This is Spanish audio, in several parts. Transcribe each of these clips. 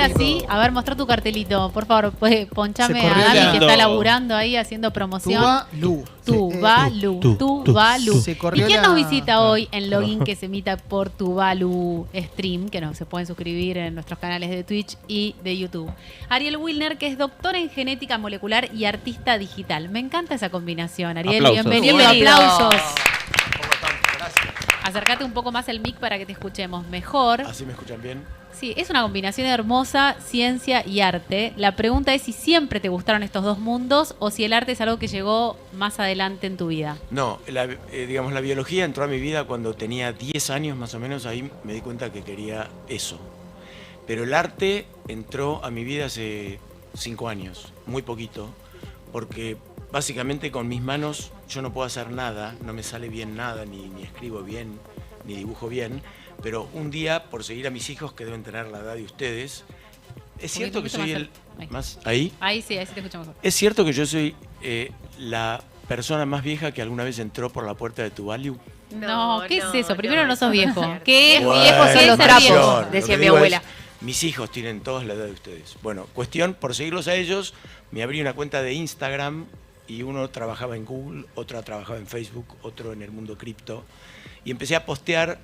ahora sí, a ver, mostrá tu cartelito, por favor, pues, ponchame Se a corrió Gaby la- que está laburando ahí haciendo promoción. Tuvalu. Tuvalu, Tuvalu. Se ¿Y corrió quién la- nos visita hoy en Login que se emita por Tuvalu Stream? Que se pueden suscribir en nuestros canales de Twitch y de YouTube. Ariel Wilner, que es doctor en genética molecular y artista digital. Me encanta esa combinación, Ariel. Aplausos. Bienvenido, Bienvenido. aplausos. ¿Cómo están? Gracias. Acércate un poco más el mic para que te escuchemos mejor. ¿Así me escuchan bien? Sí, es una combinación hermosa, ciencia y arte. La pregunta es si siempre te gustaron estos dos mundos o si el arte es algo que llegó más adelante en tu vida. No, digamos, la biología entró a mi vida cuando tenía 10 años más o menos, ahí me di cuenta que quería eso. Pero el arte entró a mi vida hace 5 años, muy poquito, porque básicamente con mis manos yo no puedo hacer nada, no me sale bien nada, ni escribo bien, ni dibujo bien, pero un día, por seguir a mis hijos que deben tener la edad de ustedes, es cierto que soy el... ¿Más? ¿Ahí? Ahí sí te escucho mejor. Es cierto que yo soy la persona más vieja que alguna vez entró por la puerta de Tuvalu. No, ¿qué es eso? Primero no sos eso viejo. es cierto. ¿Qué es Bueno, viejos son los ser trapos, viejo? Lo decía que mi digo abuela. es, mis hijos tienen todos la edad de ustedes. Bueno, cuestión, por seguirlos a ellos, me abrí una cuenta de Instagram y uno trabajaba en Google, otro trabajaba en Facebook, otro en el mundo cripto. Y empecé a postear,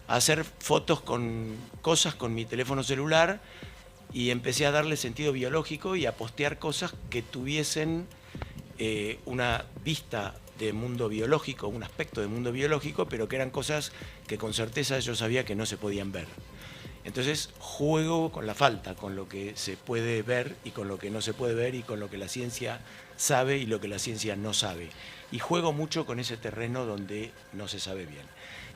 a hacer fotos con cosas con mi teléfono celular y empecé a darle sentido biológico y a postear cosas que tuviesen una vista de mundo biológico, un aspecto de mundo biológico, pero que eran cosas que con certeza yo sabía que no se podían ver. Entonces juego con la falta, con lo que se puede ver y con lo que no se puede ver y con lo que la ciencia sabe y lo que la ciencia no sabe. Y juego mucho con ese terreno donde no se sabe bien.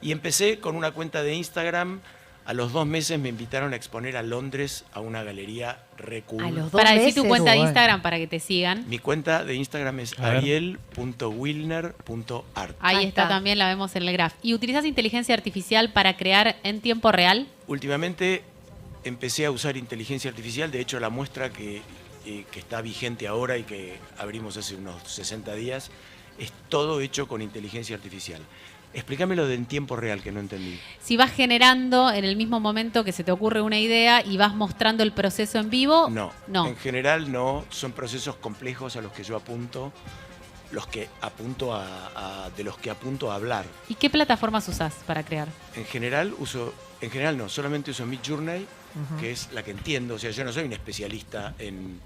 Y empecé con una cuenta de Instagram. A los 2 meses me invitaron a exponer a Londres a una galería re cool. A los 2 Para decir tu meses. cuenta de Bueno. Instagram para que te sigan. Mi cuenta de Instagram es A ver. ariel.wilner.art. Ahí Ahí está, está. también la vemos en el graph. ¿Y utilizas inteligencia artificial para crear en tiempo real? Últimamente empecé a usar inteligencia artificial, de hecho la muestra que está vigente ahora y que abrimos hace unos 60 días, es todo hecho con inteligencia artificial. Explícame lo de en tiempo real, que no entendí. Si vas generando en el mismo momento que se te ocurre una idea y vas mostrando el proceso en vivo, No, no. en general no, son procesos complejos a los que yo apunto, los que apunto de los que apunto a hablar. ¿Y qué plataformas usás para crear? En general no, solamente uso Midjourney, que es la que entiendo. O sea, yo no soy un especialista en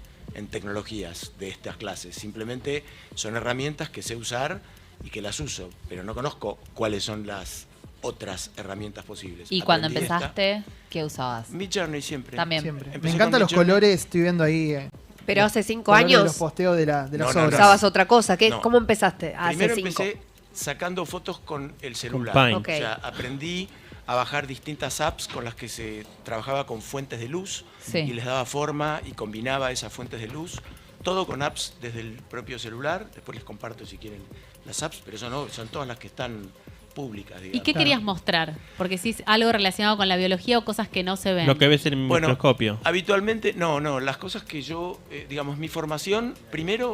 tecnologías de estas clases. Simplemente son herramientas que sé usar y que las uso, pero no conozco cuáles son las otras herramientas posibles. ¿Y cuando Aprendí esta. empezaste, qué usabas? Midjourney siempre. También. Siempre. Me Empecé encantan con los Midjourney. colores, estoy viendo ahí. Pero hace 5 colores de los años posteos de las No, obras. usabas otra cosa. No. ¿Cómo empezaste? Hace Primero 5. empecé sacando fotos con el celular. Paint. Ok. O sea, aprendí a bajar distintas apps con las que se trabajaba con fuentes de luz Sí. y les daba forma y combinaba esas fuentes de luz. Todo con apps desde el propio celular. Después les comparto si quieren las apps, pero eso no, son todas las que están públicas, digamos. ¿Y qué querías mostrar? Porque si es algo relacionado con la biología o cosas que no se ven. Lo que ves en el Bueno, microscopio. habitualmente, no, las cosas que yo, digamos, mi formación,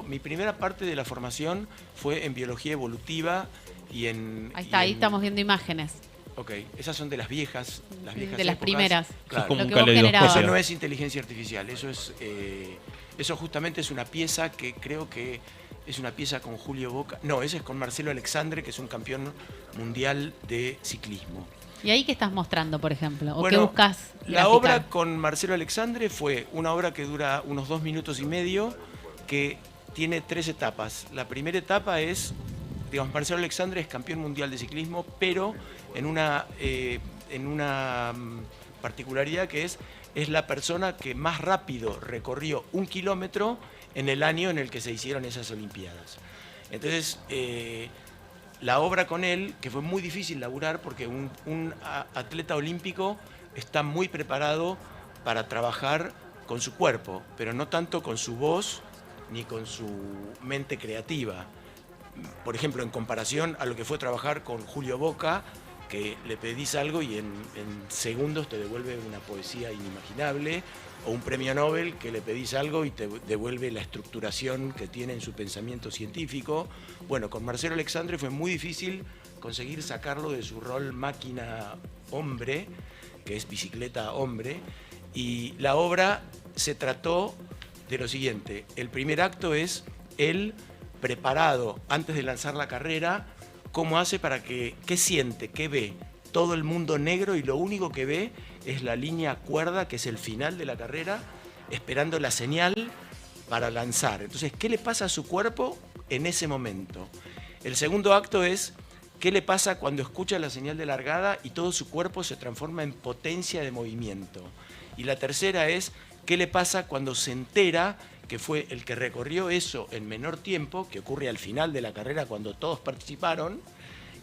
mi primera parte de la formación fue en biología evolutiva y en... Ahí está, y ahí en- estamos viendo imágenes. Ok, esas son de las viejas de las épocas. primeras. Claro. Como Lo un que vos caleidoscopio. generabas. Eso no es inteligencia artificial, eso justamente es una pieza que creo que es una pieza con Julio Boca. No, ese es con Marcelo Alexandre, que es un campeón mundial de ciclismo. ¿Y ahí qué estás mostrando, por ejemplo? ¿O qué Bueno, buscas? La obra con Marcelo Alexandre fue una obra que dura unos 2 minutos y medio, que tiene 3 etapas. La primera etapa es, digamos, Marcelo Alexandre es campeón mundial de ciclismo, pero en una particularidad que es la persona que más rápido recorrió 1 kilómetro en el año en el que se hicieron esas Olimpiadas. Entonces, la obra con él, que fue muy difícil laburar porque un atleta olímpico está muy preparado para trabajar con su cuerpo, pero no tanto con su voz ni con su mente creativa. Por ejemplo, en comparación a lo que fue trabajar con Julio Boca, que le pedís algo y en segundos te devuelve una poesía inimaginable, o un premio Nobel que le pedís algo y te devuelve la estructuración que tiene en su pensamiento científico. Bueno, con Marcelo Alexandre fue muy difícil conseguir sacarlo de su rol máquina hombre, que es bicicleta hombre, Y la obra se trató de lo siguiente. El primer acto es él preparado antes de lanzar la carrera, cómo hace para que, qué siente, qué ve. Todo el mundo negro y lo único que ve es la línea cuerda, que es el final de la carrera, esperando la señal para lanzar. Entonces, ¿qué le pasa a su cuerpo en ese momento? El segundo acto es qué le pasa cuando escucha la señal de largada y todo su cuerpo se transforma en potencia de movimiento. Y la tercera es qué le pasa cuando se entera que fue el que recorrió eso en menor tiempo, que ocurre al final de la carrera cuando todos participaron,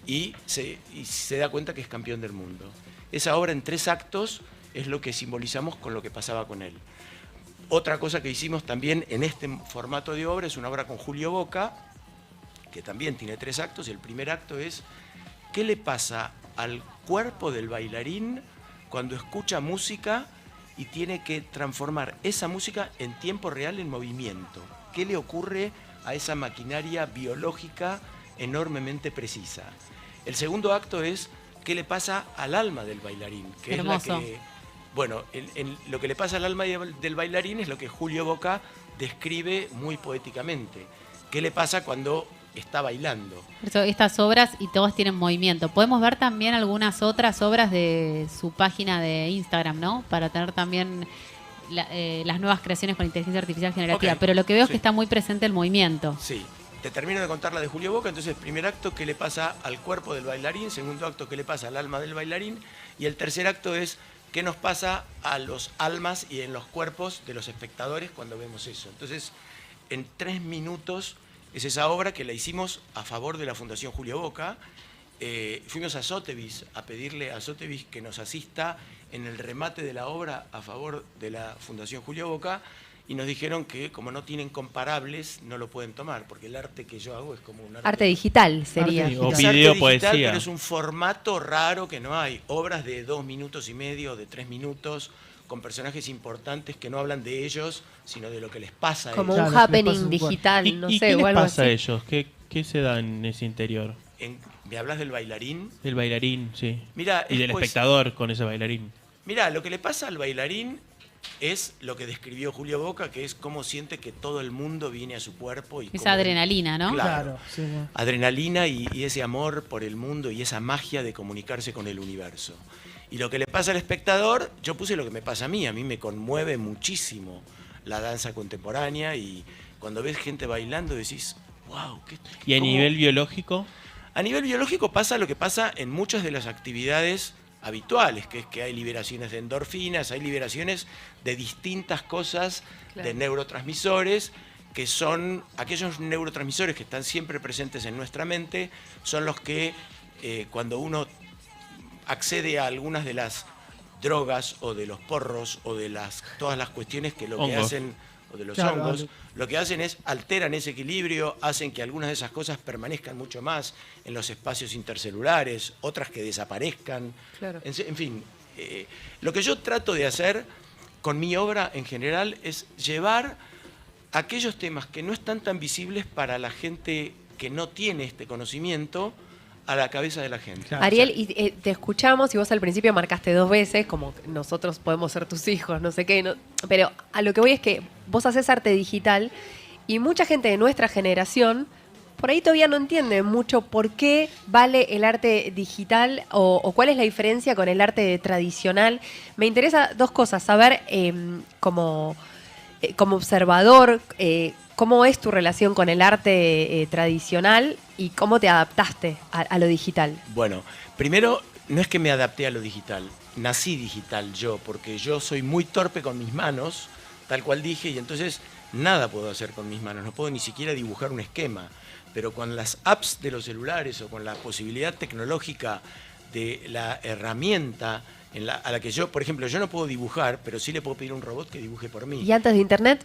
y se da cuenta que es campeón del mundo. Esa obra en 3 actos es lo que simbolizamos con lo que pasaba con él. Otra cosa que hicimos también en este formato de obra es una obra con Julio Boca, que también tiene 3 actos, y el primer acto es qué le pasa al cuerpo del bailarín cuando escucha música y tiene que transformar esa música en tiempo real en movimiento. ¿Qué le ocurre a esa maquinaria biológica enormemente precisa? El segundo acto es qué le pasa al alma del bailarín, que Hermoso. es la que... Bueno, lo que le pasa al alma del bailarín es lo que Julio Boca describe muy poéticamente. ¿Qué le pasa cuando está bailando? Estas obras y todas tienen movimiento. Podemos ver también algunas otras obras de su página de Instagram, ¿no? Para tener también las nuevas creaciones con inteligencia artificial generativa. Ok, Pero lo que veo es sí. que está muy presente el movimiento. Sí. Te termino de contar la de Julio Boca. Entonces, primer acto, qué le pasa al cuerpo del bailarín. Segundo acto, qué le pasa al alma del bailarín. Y el tercer acto es qué nos pasa a los almas y en los cuerpos de los espectadores cuando vemos eso. Entonces, en 3 minutos es esa obra que la hicimos a favor de la Fundación Julio Boca. Fuimos a Sotheby's a pedirle a Sotheby's que nos asista en el remate de la obra a favor de la Fundación Julio Boca, y nos dijeron que como no tienen comparables no lo pueden tomar, porque el arte que yo hago es como un Arte digital sería. Arte o es video, arte digital, poesía. pero es un formato raro que no hay. Obras de 2 minutos y medio, de 3 minutos, con personajes importantes que no hablan de ellos, sino de lo que les pasa a Como ellos. un Claro, ¿qué les pasa happening a su cuerpo? digital, no ¿Y sé, qué o les algo pasa a así. ellos? ¿Qué se da en ese interior? ¿Me hablas del bailarín? Del bailarín, sí. Mira, Y del espectador con ese bailarín. Mira, lo que le pasa al bailarín es lo que describió Julio Boca, que es cómo siente que todo el mundo viene a su cuerpo. Y Esa cómo- adrenalina, ¿no? Claro. Claro, sí, sí. Adrenalina y ese amor por el mundo y esa magia de comunicarse con el universo. Y lo que le pasa al espectador, yo puse lo que me pasa a mí me conmueve muchísimo la danza contemporánea, y cuando ves gente bailando decís, wow, ¿Y a nivel biológico? A nivel biológico pasa lo que pasa en muchas de las actividades habituales, que es que hay liberaciones de endorfinas, hay liberaciones de distintas cosas, Claro. de neurotransmisores, que son aquellos neurotransmisores que están siempre presentes en nuestra mente, son los que cuando uno accede a algunas de las drogas o de los porros o de todas las cuestiones que lo que Hongos. hacen, o de los Claro, hongos, Ale. lo que hacen es alteran ese equilibrio, hacen que algunas de esas cosas permanezcan mucho más en los espacios intercelulares, otras que desaparezcan. Claro. En fin, lo que yo trato de hacer con mi obra en general es llevar aquellos temas que no están tan visibles para la gente que no tiene este conocimiento a la cabeza de la gente. Claro. Ariel, y, te escuchamos y vos al principio marcaste 2 veces, como que nosotros podemos ser tus hijos, no sé qué, pero a lo que voy es que vos haces arte digital y mucha gente de nuestra generación por ahí todavía no entiende mucho por qué vale el arte digital o cuál es la diferencia con el arte tradicional. Me interesa 2 cosas, saber como observador, ¿cómo es tu relación con el arte tradicional y cómo te adaptaste a lo digital? Bueno, primero, no es que me adapté a lo digital, nací digital yo, porque yo soy muy torpe con mis manos, tal cual dije, y entonces nada puedo hacer con mis manos, no puedo ni siquiera dibujar un esquema, pero con las apps de los celulares o con la posibilidad tecnológica de la herramienta a la que yo, por ejemplo, yo no puedo dibujar, pero sí le puedo pedir a un robot que dibuje por mí. ¿Y antes de Internet?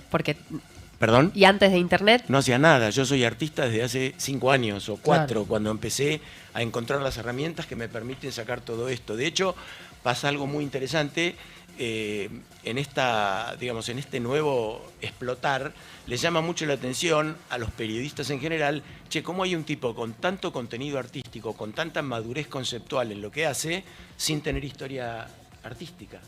¿Perdón? ¿Y antes de Internet? No hacía nada, yo soy artista desde hace 5 años o 4, Claro. cuando empecé a encontrar las herramientas que me permiten sacar todo esto. De hecho, pasa algo muy interesante en este nuevo explotar, les llama mucho la atención a los periodistas en general, cómo hay un tipo con tanto contenido artístico, con tanta madurez conceptual en lo que hace, sin tener historia artística.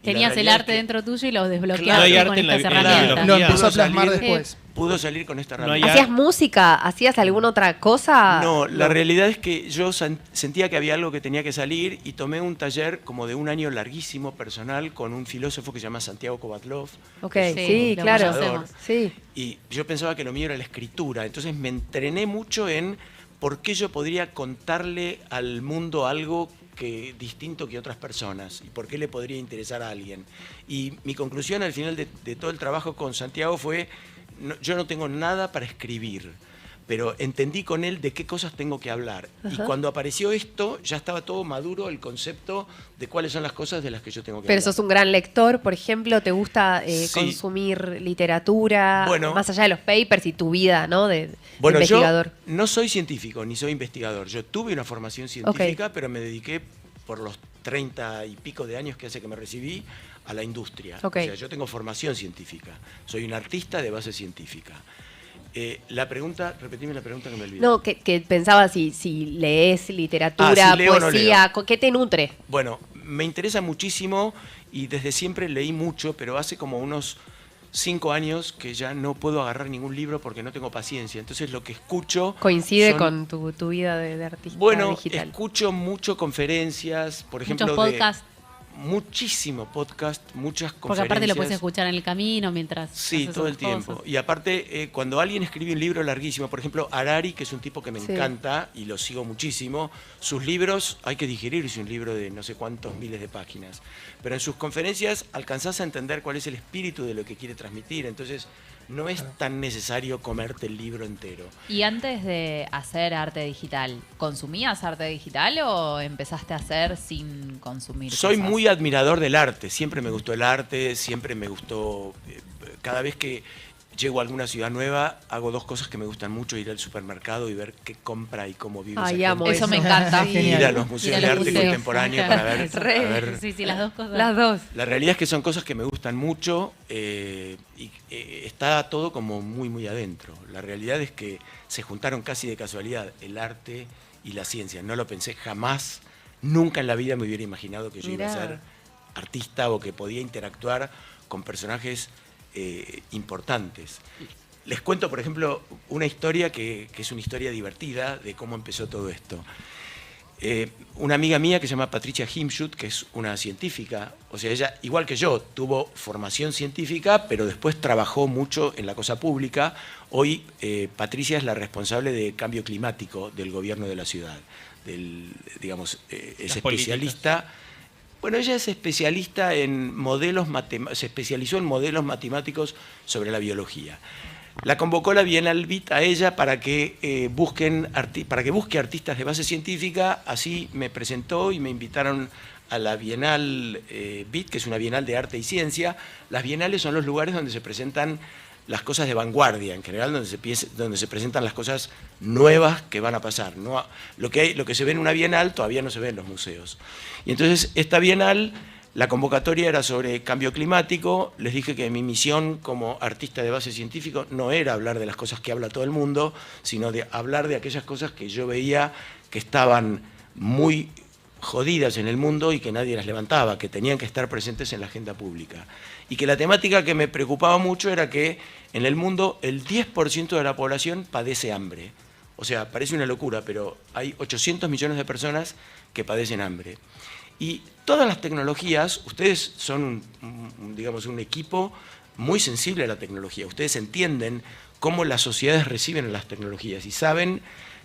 Tenías el realidad arte es que dentro tuyo y lo No hay desbloqueaste arte con en la- estas en la herramientas. biología. Lo empezó a Pudo plasmar salir- después. Pudo salir con esta No hay herramienta. ¿Hacías música? ¿Hacías alguna otra cosa? No, la realidad es que yo sentía que había algo que tenía que salir y tomé un taller como de un año larguísimo personal con un filósofo que se llama Santiago Kovatlov. Ok, Sí, sí, lo claro. conocemos. Sí. Y yo pensaba que lo mío era la escritura. Entonces me entrené mucho en por qué yo podría contarle al mundo algo distinto que otras personas y por qué le podría interesar a alguien. Y mi conclusión al final de todo el trabajo con Santiago fue, yo no tengo nada para escribir, pero entendí con él de qué cosas tengo que hablar. Y Ajá. cuando apareció esto, ya estaba todo maduro el concepto de cuáles son las cosas de las que yo tengo que Pero hablar. sos un gran lector, por ejemplo, ¿te gusta Sí. consumir literatura? Bueno. Más allá de los papers y tu vida, ¿no? De Bueno, investigador. yo no soy científico ni soy investigador. Yo tuve una formación científica, pero me dediqué por los 30 y pico de años que hace que me recibí a la industria. Ok. O sea, yo tengo formación científica. Soy un artista de base científica. La pregunta, repetime la pregunta que me olvidé. No, que pensaba si lees literatura, Ah, si leo o no poesía, ¿qué te nutre? Bueno, me interesa muchísimo y desde siempre leí mucho, pero hace como unos 5 años que ya no puedo agarrar ningún libro porque no tengo paciencia. Entonces lo que escucho... Coincide son- con tu vida de artista Bueno, digital. escucho mucho conferencias, por ejemplo, Muchos podcasts, muchísimo podcast, muchas porque conferencias. aparte lo puedes escuchar en el camino mientras Sí, haces todo el otras tiempo. cosas. Y aparte, cuando alguien escribe un libro larguísimo, por ejemplo, Harari, que es un tipo que me Sí. encanta y lo sigo muchísimo, sus libros, hay que digerirse un libro de no sé cuántos miles de páginas. Pero en sus conferencias alcanzás a entender cuál es el espíritu de lo que quiere transmitir. Entonces, no es tan necesario comerte el libro entero. Y antes de hacer arte digital, ¿consumías arte digital o empezaste a hacer sin consumir Soy cosas? muy admirador del arte, siempre me gustó el arte, siempre me gustó, cada vez que llego a alguna ciudad nueva, hago dos cosas que me gustan mucho, ir al supermercado y ver qué compra y cómo vive Ay, esa amo gente. Eso me encanta. Sí. Ir a los Ir museos a de los arte museos. contemporáneo para ver, Re. a ver. Sí, sí, las dos cosas. Las dos. La realidad es que son cosas que me gustan mucho y está todo como muy, muy adentro. La realidad es que se juntaron casi de casualidad el arte y la ciencia. No lo pensé jamás, nunca en la vida me hubiera imaginado que yo iba a Mirá. ser artista o que podía interactuar con personajes importantes. Les cuento, por ejemplo, una historia que es una historia divertida de cómo empezó todo esto. Una amiga mía que se llama Patricia Himshut, que es una científica, o sea, ella, igual que yo, tuvo formación científica, pero después trabajó mucho en la cosa pública. Hoy Patricia es la responsable de cambio climático del gobierno de la ciudad. Digamos, es Las especialista. Bueno, ella es especialista en modelos se especializó en modelos matemáticos sobre la biología. La convocó la Bienal BIT a ella para que busque artistas de base científica. Así me presentó y me invitaron a la Bienal BIT, que es una bienal de arte y ciencia. Las bienales son los lugares donde se presentan las cosas de vanguardia, en general donde se presentan las cosas nuevas que van a pasar. ¿No? Lo que se ve en una bienal todavía no se ve en los museos. Y entonces esta bienal, la convocatoria era sobre cambio climático. Les dije que mi misión como artista de base científico no era hablar de las cosas que habla todo el mundo, sino de hablar de aquellas cosas que yo veía que estaban muy jodidas en el mundo y que nadie las levantaba, que tenían que estar presentes en la agenda pública. Y que la temática que me preocupaba mucho era que en el mundo el 10% de la población padece hambre. O sea, parece una locura, pero hay 800 millones de personas que padecen hambre. Y todas las tecnologías, ustedes son, digamos, un equipo muy sensible a la tecnología. Ustedes entienden cómo las sociedades reciben las tecnologías y saben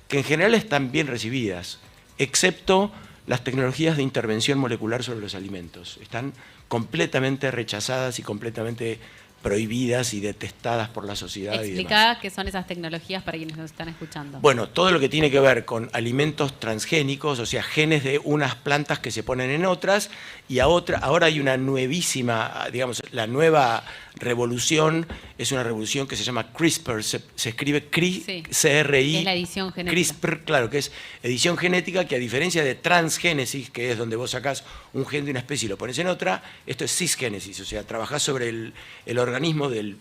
que en general están bien recibidas, excepto las tecnologías de intervención molecular sobre los alimentos. Están completamente rechazadas y completamente prohibidas y detestadas por la sociedad. Y demás. Explica qué son esas tecnologías para quienes nos están escuchando. Bueno, todo lo que tiene que ver con alimentos transgénicos, o sea, genes de unas plantas que se ponen en otras, y ahora hay una nuevísima, digamos, la nueva revolución es una revolución que se llama CRISPR, se escribe Sí, C-R-I. es la edición genética. CRISPR, claro, que es edición genética, que a diferencia de transgénesis, que es donde vos sacás un gen de una especie y lo pones en otra, esto es cisgénesis, o sea, trabajás sobre el organismo del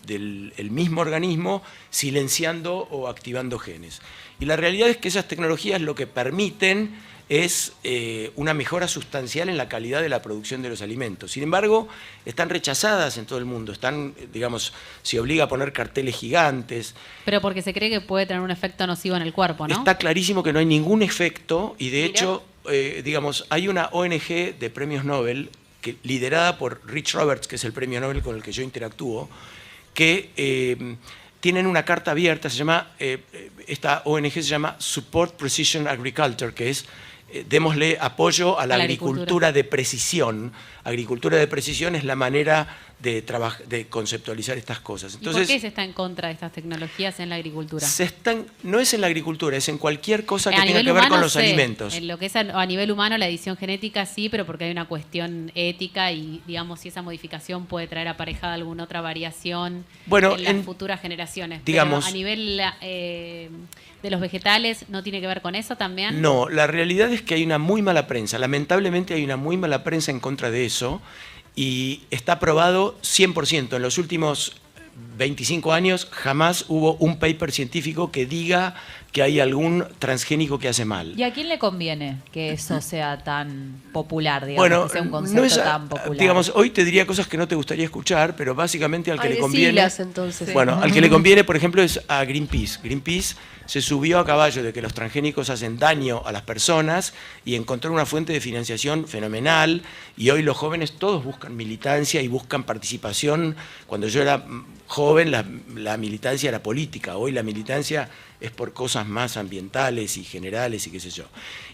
mismo organismo, silenciando o activando genes. Y la realidad es que esas tecnologías lo que permiten es una mejora sustancial en la calidad de la producción de los alimentos. Sin embargo, están rechazadas en todo el mundo. Están, digamos, se obliga a poner carteles gigantes. Pero porque se cree que puede tener un efecto nocivo en el cuerpo, ¿no? Está clarísimo que no hay ningún efecto y de hecho, digamos, hay una ONG de premios Nobel liderada por Rich Roberts, que es el premio Nobel con el que yo interactúo, que tienen una carta abierta, esta ONG se llama Support Precision Agriculture, que es démosle apoyo a la agricultura de precisión. Agricultura de precisión es la manera de conceptualizar estas cosas. Entonces, ¿y por qué se está en contra de estas tecnologías en la agricultura? No es en la agricultura, es en cualquier cosa que tenga que ver con los alimentos. En lo que es a nivel humano, la edición genética sí, pero porque hay una cuestión ética y, digamos, si esa modificación puede traer aparejada alguna otra variación en las futuras generaciones. Digamos, pero a nivel de los vegetales, ¿no tiene que ver con eso también? No, la realidad es que hay una muy mala prensa. Lamentablemente hay una muy mala prensa en contra de eso y está probado 100%. En los últimos 25 años jamás hubo un paper científico que diga que hay algún transgénico que hace mal. ¿Y a quién le conviene que eso sea tan popular, digamos, bueno, que sea un concepto tan popular? Digamos, hoy te diría cosas que no te gustaría escuchar, pero básicamente al que le conviene... Decilas, entonces. Bueno, al que le conviene, por ejemplo, es a Greenpeace. Greenpeace se subió a caballo de que los transgénicos hacen daño a las personas y encontró una fuente de financiación fenomenal y hoy los jóvenes todos buscan militancia y buscan participación. Cuando yo era joven la militancia era política, hoy la militancia es por cosas más ambientales y generales y qué sé yo.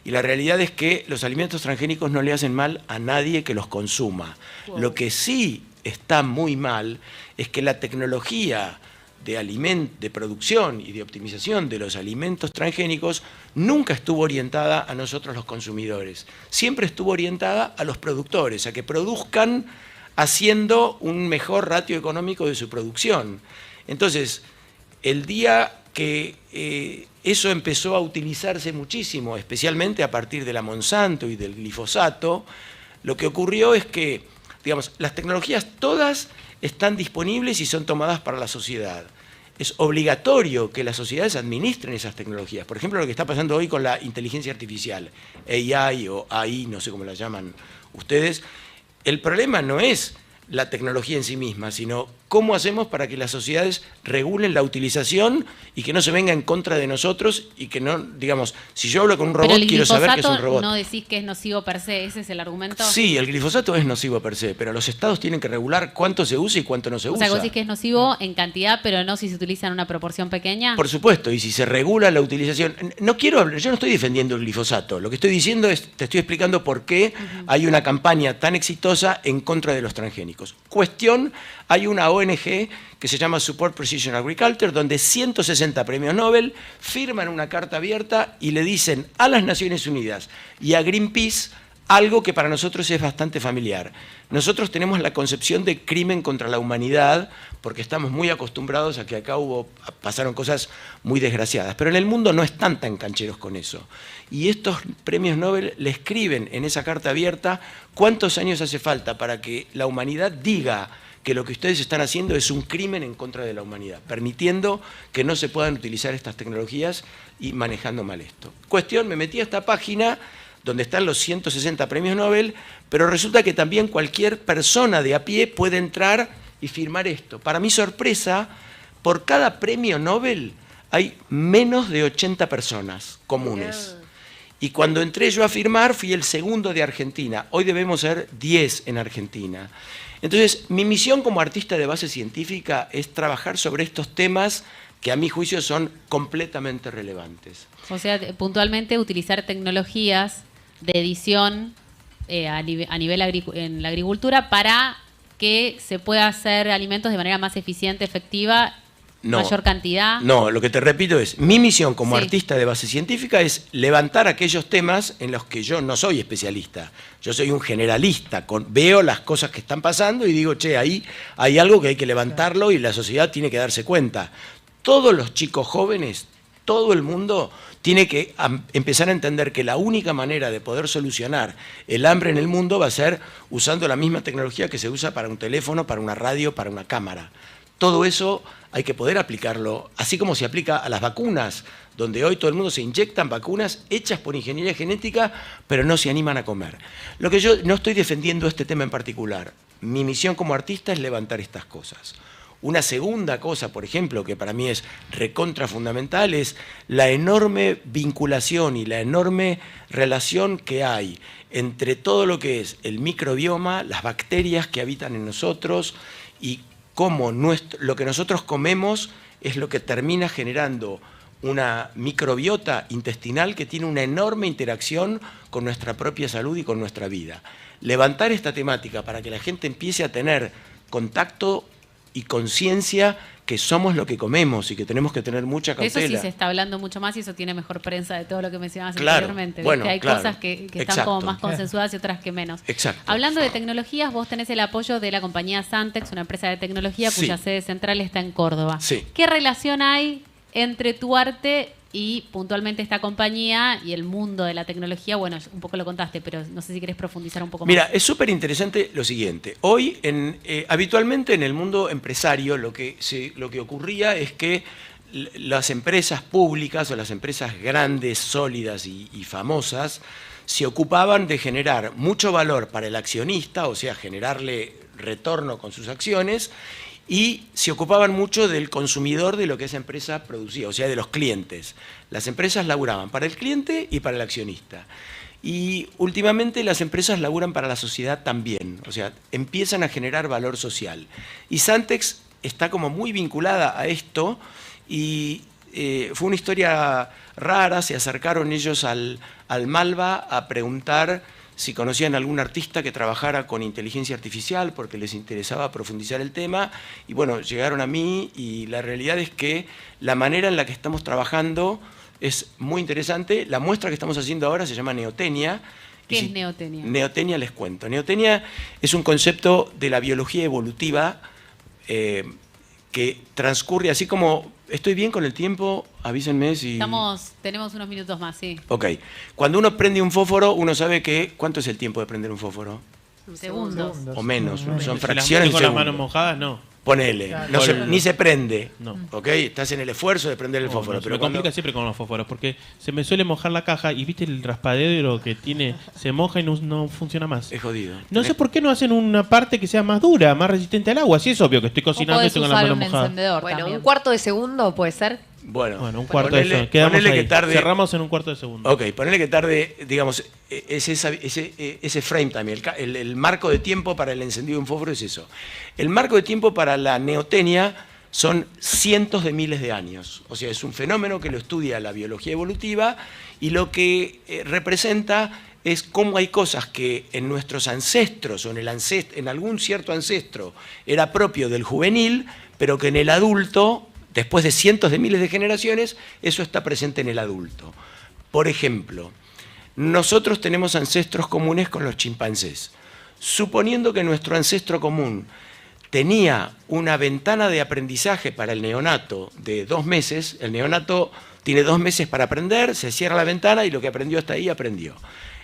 Y la realidad es que los alimentos transgénicos no le hacen mal a nadie que los consuma. Wow. Lo que sí está muy mal es que la tecnología de producción y de optimización de los alimentos transgénicos nunca estuvo orientada a nosotros los consumidores. Siempre estuvo orientada a los productores, a que produzcan haciendo un mejor ratio económico de su producción. Entonces, el día que eso empezó a utilizarse muchísimo, especialmente a partir de la Monsanto y del glifosato, lo que ocurrió es que, digamos, las tecnologías todas están disponibles y son tomadas para la sociedad. Es obligatorio que las sociedades administren esas tecnologías. Por ejemplo, lo que está pasando hoy con la inteligencia artificial, AI o AI, no sé cómo la llaman ustedes. El problema no es la tecnología en sí misma, sino cómo hacemos para que las sociedades regulen la utilización y que no se venga en contra de nosotros y que no, digamos, si yo hablo con un robot, quiero saber que es un robot. ¿No decís que es nocivo per se? ¿Ese es el argumento? Sí, el glifosato es nocivo per se, pero los estados tienen que regular cuánto se usa y cuánto no se usa. O sea, vos decís que es nocivo en cantidad, pero no si se utiliza en una proporción pequeña. Por supuesto, y si se regula la utilización... No quiero hablar, yo no estoy defendiendo el glifosato, lo que estoy diciendo es, te estoy explicando por qué hay una campaña tan exitosa en contra de los transgénicos. Cuestión, hay una ONG que se llama Support Precision Agriculture, donde 160 premios Nobel firman una carta abierta y le dicen a las Naciones Unidas y a Greenpeace algo que para nosotros es bastante familiar. Nosotros tenemos la concepción de crimen contra la humanidad porque estamos muy acostumbrados a que acá pasaron cosas muy desgraciadas, pero en el mundo no están tan cancheros con eso. Y estos premios Nobel le escriben en esa carta abierta cuántos años hace falta para que la humanidad diga que lo que ustedes están haciendo es un crimen en contra de la humanidad, permitiendo que no se puedan utilizar estas tecnologías y manejando mal esto. Cuestión, me metí a esta página donde están los 160 premios Nobel, pero resulta que también cualquier persona de a pie puede entrar y firmar esto. Para mi sorpresa, por cada premio Nobel hay menos de 80 personas comunes. Y cuando entré yo a firmar, fui el segundo de Argentina. Hoy debemos ser 10 en Argentina. Entonces, mi misión como artista de base científica es trabajar sobre estos temas que a mi juicio son completamente relevantes. O sea, puntualmente utilizar tecnologías de edición a nivel en la agricultura para que se pueda hacer alimentos de manera más eficiente, efectiva, mayor cantidad. No, lo que te repito es, mi misión como artista de base científica es levantar aquellos temas en los que yo no soy especialista. Yo soy un generalista, veo las cosas que están pasando y digo, che, ahí hay algo que hay que levantarlo y la sociedad tiene que darse cuenta. Todos los chicos jóvenes, todo el mundo tiene que empezar a entender que la única manera de poder solucionar el hambre en el mundo va a ser usando la misma tecnología que se usa para un teléfono, para una radio, para una cámara. Todo eso hay que poder aplicarlo, así como se aplica a las vacunas, donde hoy todo el mundo se inyectan vacunas hechas por ingeniería genética, pero no se animan a comer. Lo que yo no estoy defendiendo este tema en particular. Mi misión como artista es levantar estas cosas. Una segunda cosa, por ejemplo, que para mí es recontra fundamental, es la enorme vinculación y la enorme relación que hay entre todo lo que es el microbioma, las bacterias que habitan en nosotros y cómo lo que nosotros comemos es lo que termina generando una microbiota intestinal que tiene una enorme interacción con nuestra propia salud y con nuestra vida. Levantar esta temática para que la gente empiece a tener contacto y conciencia que somos lo que comemos y que tenemos que tener mucha cautela. Eso sí se está hablando mucho más y eso tiene mejor prensa de todo lo que mencionabas Claro, anteriormente. bueno, Hay claro, cosas que están exacto. como más consensuadas y otras que menos. Exacto. Hablando de tecnologías, vos tenés el apoyo de la compañía Santex, una empresa de tecnología Sí. cuya sede central está en Córdoba. Sí. ¿Qué relación hay entre tu arte y puntualmente esta compañía y el mundo de la tecnología? Bueno, un poco lo contaste, pero no sé si querés profundizar un poco Mira, más. es súper interesante lo siguiente. Hoy, habitualmente en el mundo empresario, lo que ocurría es que las empresas públicas o las empresas grandes, sólidas y famosas se ocupaban de generar mucho valor para el accionista, o sea, generarle retorno con sus acciones, y se ocupaban mucho del consumidor de lo que esa empresa producía, o sea, de los clientes. Las empresas laburaban para el cliente y para el accionista. Y últimamente las empresas laburan para la sociedad también, o sea, empiezan a generar valor social. Y Santex está como muy vinculada a esto y fue una historia rara, se acercaron ellos al Malva a preguntar si conocían algún artista que trabajara con inteligencia artificial porque les interesaba profundizar el tema y bueno, llegaron a mí y la realidad es que la manera en la que estamos trabajando es muy interesante. La muestra que estamos haciendo ahora se llama Neotenia. ¿Qué es Neotenia? Neotenia les cuento. Neotenia es un concepto de la biología evolutiva que transcurre así como... ¿Estoy bien con el tiempo? Avísenme si... Tenemos unos minutos más, sí. Ok. Cuando uno prende un fósforo, uno sabe que... ¿Cuánto es el tiempo de prender un fósforo? Segundos. O menos. Son Si las fracciones meto de con las manos segundo. mojadas, no. Ponele. No ni se prende. No. ¿Ok? Estás en el esfuerzo de prender el No, fósforo. no, se pero me cuando... complica siempre con los fósforos porque se me suele mojar la caja y viste el raspadero que tiene, se moja y no funciona más. Es jodido. No sé por qué no hacen una parte que sea más dura, más resistente al agua. Sí, es obvio que estoy O cocinando y podés tengo las usar manos un mojadas. encendedor Bueno, también. un cuarto de segundo puede ser. Bueno, Bueno, un cuarto de ponele- segundo. Quedamos ponele ahí. que tarde... Cerramos en un cuarto de segundo. Ok, ponele que tarde, digamos, ese frame también, el marco de tiempo para el encendido de un fósforo es eso. El marco de tiempo para la neotenia son cientos de miles de años. O sea, es un fenómeno que lo estudia la biología evolutiva y lo que representa es cómo hay cosas que en nuestros ancestros o en algún cierto ancestro era propio del juvenil, pero que en el adulto, después de cientos de miles de generaciones, eso está presente en el adulto. Por ejemplo, nosotros tenemos ancestros comunes con los chimpancés. Suponiendo que nuestro ancestro común tenía una ventana de aprendizaje para el neonato de 2 meses, el neonato tiene 2 meses para aprender, se cierra la ventana y lo que aprendió hasta ahí aprendió.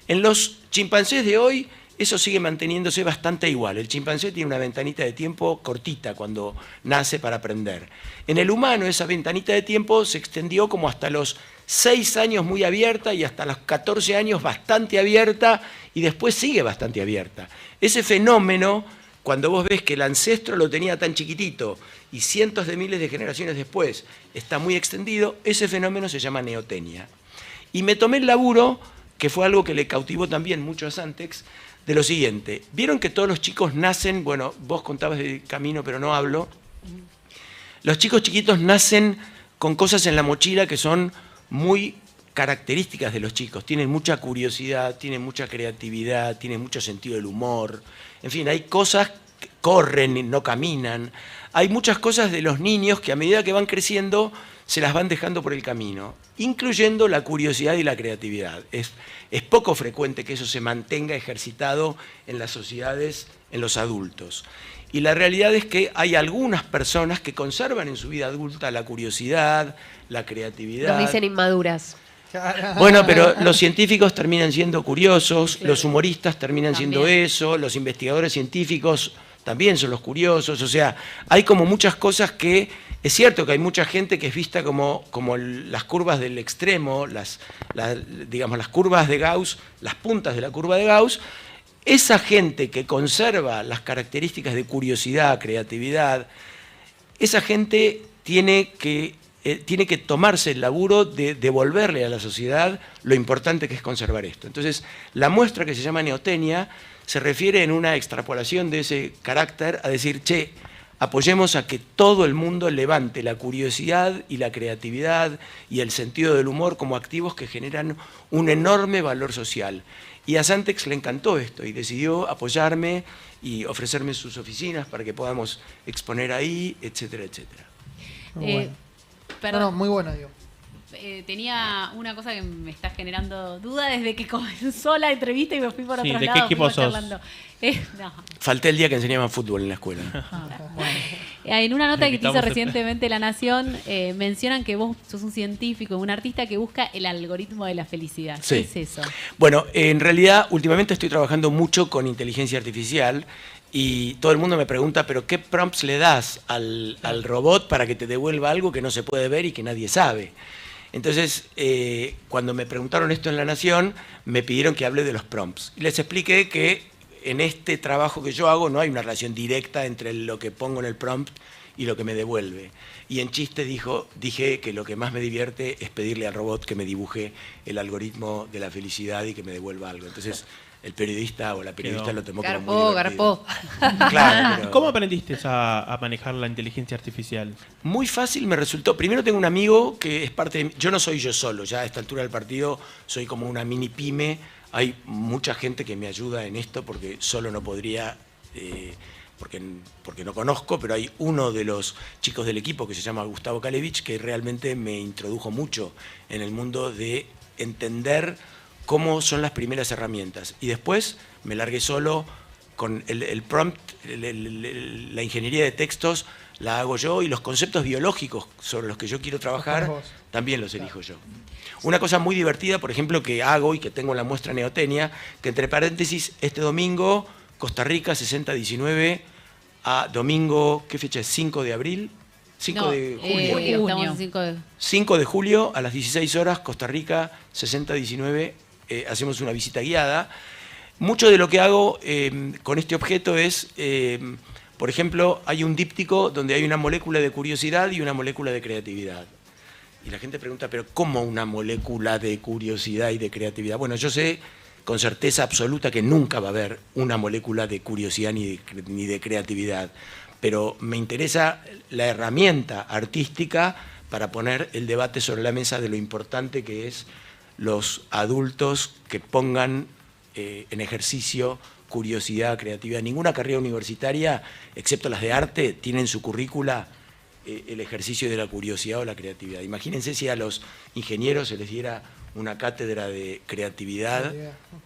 En los chimpancés de hoy eso sigue manteniéndose bastante igual. El chimpancé tiene una ventanita de tiempo cortita cuando nace para aprender. En el humano esa ventanita de tiempo se extendió como hasta los 6 años muy abierta y hasta los 14 años bastante abierta y después sigue bastante abierta. Ese fenómeno, cuando vos ves que el ancestro lo tenía tan chiquitito y cientos de miles de generaciones después está muy extendido, ese fenómeno se llama neotenia. Y me tomé el laburo, que fue algo que le cautivó también mucho a Santex, de lo siguiente. Vieron que todos los chicos nacen, bueno, vos contabas del camino, pero no hablo. Los chicos chiquitos nacen con cosas en la mochila que son muy características de los chicos. Tienen mucha curiosidad, tienen mucha creatividad, tienen mucho sentido del humor. En fin, hay cosas que corren, no caminan. Hay muchas cosas de los niños que a medida que van creciendo se las van dejando por el camino, incluyendo la curiosidad y la creatividad. Es poco frecuente que eso se mantenga ejercitado en las sociedades, en los adultos. Y la realidad es que hay algunas personas que conservan en su vida adulta la curiosidad, la creatividad. Nos dicen inmaduras. Bueno, pero los científicos terminan siendo curiosos, los humoristas terminan siendo También. eso, los investigadores científicos también son los curiosos. O sea, hay como muchas cosas que, es cierto que hay mucha gente que es vista como las curvas del extremo, digamos, las curvas de Gauss, las puntas de la curva de Gauss. Esa gente que conserva las características de curiosidad, creatividad, esa gente tiene que tomarse el laburo de devolverle a la sociedad lo importante que es conservar esto. Entonces, la muestra que se llama Neotenia se refiere en una extrapolación de ese carácter a decir, che, apoyemos a que todo el mundo levante la curiosidad y la creatividad y el sentido del humor como activos que generan un enorme valor social. Y a Santex le encantó esto y decidió apoyarme y ofrecerme sus oficinas para que podamos exponer ahí, etcétera, etcétera. Muy bueno. Perdón. No, muy bueno, digo. Tenía una cosa que me está generando duda desde que comenzó la entrevista y me fui por Sí, otro ¿de lado. qué equipo sos? No. Falté el día que enseñaban fútbol en la escuela. En una nota que te hizo Invitamos recientemente La Nación, mencionan que vos sos un científico, un artista que busca el algoritmo de la felicidad. Sí. ¿Qué es eso? Bueno, en realidad últimamente estoy trabajando mucho con inteligencia artificial y todo el mundo me pregunta, pero ¿qué prompts le das al robot para que te devuelva algo que no se puede ver y que nadie sabe? Entonces, cuando me preguntaron esto en La Nación, me pidieron que hable de los prompts. Y les expliqué que en este trabajo que yo hago no hay una relación directa entre lo que pongo en el prompt y lo que me devuelve. Y en chiste dije que lo que más me divierte es pedirle al robot que me dibuje el algoritmo de la felicidad y que me devuelva algo. Entonces, el periodista o la periodista lo tomó como muy divertido. Garpó. Claro, pero ¿Cómo aprendiste a manejar la inteligencia artificial? muy fácil me resultó. Primero tengo un amigo que es parte de... Yo no soy yo solo, ya a esta altura del partido soy como una mini pyme. Hay mucha gente que me ayuda en esto porque solo no podría... porque no conozco, pero hay uno de los chicos del equipo que se llama Gustavo Kalevich que realmente me introdujo mucho en el mundo de entender cómo son las primeras herramientas. Y después me largué solo con el prompt, la ingeniería de textos la hago yo y los conceptos biológicos sobre los que yo quiero trabajar también los elijo yo. Una cosa muy divertida, por ejemplo, que hago y que tengo en la muestra Neotenia, que entre paréntesis, este domingo, Costa Rica 60-19, a domingo, ¿qué fecha es? 5 de abril, 5 de julio. Estamos en 5 de... 5 de julio a las 16 horas, Costa Rica 60-19, hacemos una visita guiada. Mucho de lo que hago con este objeto es, por ejemplo, hay un díptico donde hay una molécula de curiosidad y una molécula de creatividad. Y la gente pregunta, ¿pero cómo una molécula de curiosidad y de creatividad? Bueno, yo sé con certeza absoluta que nunca va a haber una molécula de curiosidad ni de creatividad, pero me interesa la herramienta artística para poner el debate sobre la mesa de lo importante que es los adultos que pongan en ejercicio curiosidad, creatividad. Ninguna carrera universitaria, excepto las de arte, tiene en su currícula el ejercicio de la curiosidad o la creatividad. Imagínense si a los ingenieros se les diera una cátedra de creatividad,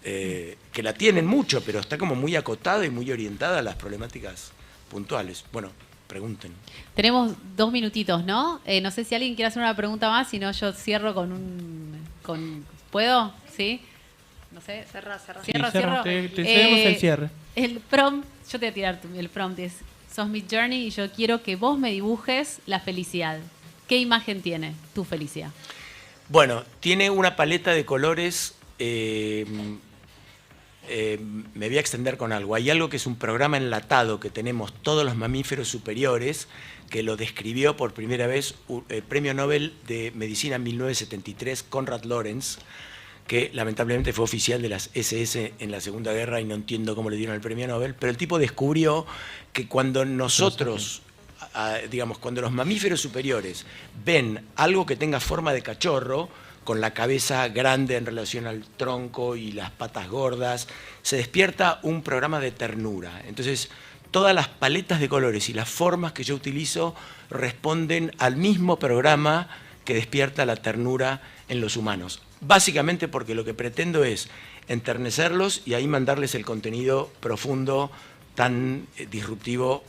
que la tienen mucho, pero está como muy acotada y muy orientada a las problemáticas puntuales. Bueno, pregunten. Tenemos 2 minutitos, ¿no? No sé si alguien quiere hacer una pregunta más, si no yo cierro con un... ¿Puedo? ¿Sí? No sé. Cerra. Cierro. Te cedemos el cierre. El prompt, yo te voy a tirar el prompt, es sos mi journey y yo quiero que vos me dibujes la felicidad. ¿Qué imagen tiene tu felicidad? Bueno, tiene una paleta de colores. Me voy a extender con algo. Hay algo que es un programa enlatado que tenemos todos los mamíferos superiores, que lo describió por primera vez el Premio Nobel de Medicina en 1973, Konrad Lorenz, que lamentablemente fue oficial de las SS en la Segunda Guerra y no entiendo cómo le dieron el Premio Nobel, pero el tipo descubrió que cuando nosotros, digamos, cuando los mamíferos superiores ven algo que tenga forma de cachorro, con la cabeza grande en relación al tronco y las patas gordas, se despierta un programa de ternura. Entonces, todas las paletas de colores y las formas que yo utilizo responden al mismo programa que despierta la ternura en los humanos. Básicamente porque lo que pretendo es enternecerlos y ahí mandarles el contenido profundo tan disruptivo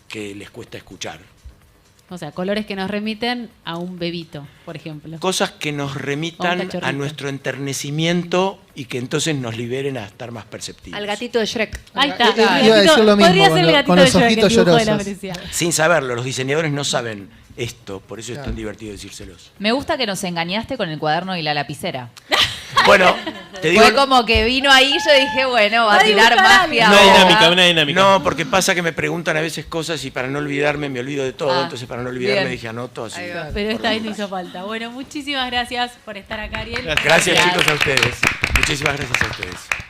que les cuesta escuchar. O sea, colores que nos remiten a un bebito, por ejemplo. Cosas que nos O remitan un cachorrito. a nuestro enternecimiento y que entonces nos liberen a estar más perceptivos. Al gatito de Shrek. Ahí está. Iba a el gatito- decir lo mismo, podría ser el con gatito los de Shrek, el ojitos dibujo de la llorosos. Brescia. Sin saberlo, los diseñadores no saben esto, por eso es tan divertido decírselos. Me gusta que nos engañaste con el cuaderno y la lapicera. Bueno, te digo... Fue como que vino ahí, yo dije, bueno, va a tirar magia. Una ahora. dinámica, una dinámica. No, porque pasa que me preguntan a veces cosas y para no olvidarme me olvido de todo, Ah, entonces para no olvidarme bien. dije anoto así. Ahí va. Pero esta vez no hizo falta. Bueno, muchísimas gracias por estar acá, Ariel. Gracias chicos a ustedes. Muchísimas gracias a ustedes.